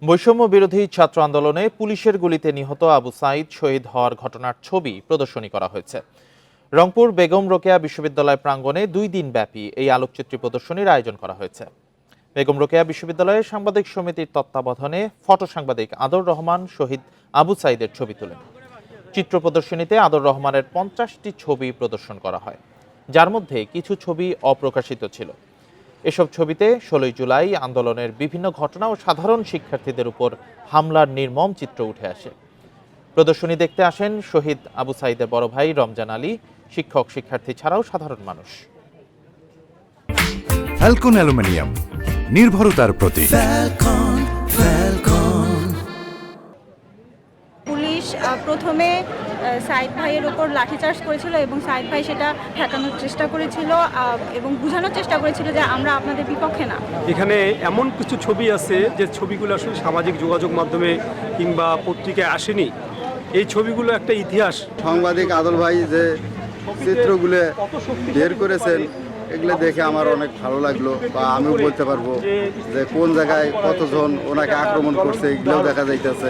বৈষম্য বিরোধী ছাত্র আন্দোলনে পুলিশের গুলিতে নিহত আবু সাঈদ শহীদ হওয়ার ঘটনার ছবি প্রদর্শনী করা হয়েছে। রংপুর বেগম রোকেয়া বিশ্ববিদ্যালয় প্রাঙ্গণে 2 দিন ব্যাপী এই আলোকচিত্রী প্রদর্শনীর আয়োজন করা হয়েছে। বেগম রোকেয়া বিশ্ববিদ্যালয়ের সাংবাদিক সমিতির তত্ত্বাবধানে ফটো সাংবাদিক আদর রহমান শহীদ আবু সাঈদের ছবি তোলেন। চিত্র প্রদর্শনীতে আদর রহমানের 50টি ছবি প্রদর্শন করা হয়, যার মধ্যে কিছু ছবি অপ্রকাশিত ছিল। এসব ছবিতে 16 জুলাই আন্দোলনের বিভিন্ন ঘটনা ও সাধারণ শিক্ষার্থীদের উপর হামলার নির্মম চিত্র উঠে আসে। প্রদর্শনী দেখতে আসেন শহীদ আবু সাঈদের বড় ভাই রমজান আলী, শিক্ষক শিক্ষার্থী ছাড়াও সাধারণ মানুষ। ফ্যালকন অ্যালুমিনিয়াম, নির্ভরতার প্রতীক। পুলিশ প্রথমে সাঈদ ভাইয়ের ওপর লাঠিচার্জ করেছিল এবং সাঈদ ভাই সেটা ঠেকানোর চেষ্টা করেছিল এবং বোঝানোর চেষ্টা করেছিল যে আমরা আপনাদের বিপক্ষে না। এখানে এমন কিছু ছবি আছে যে ছবিগুলো আসলে সামাজিক যোগাযোগ মাধ্যমে কিংবা পত্রিকায় আসেনি। এই ছবিগুলো একটা ইতিহাস। সাংবাদিক আদল ভাই যে চিত্রগুলো বের করেছেন, এগুলো দেখে আমার অনেক ভালো লাগলো, বা আমিও বলতে পারবো যে কোন জায়গায় কতজন ওনাকে আক্রমণ করছে, এগুলোও দেখা যাইতেছে।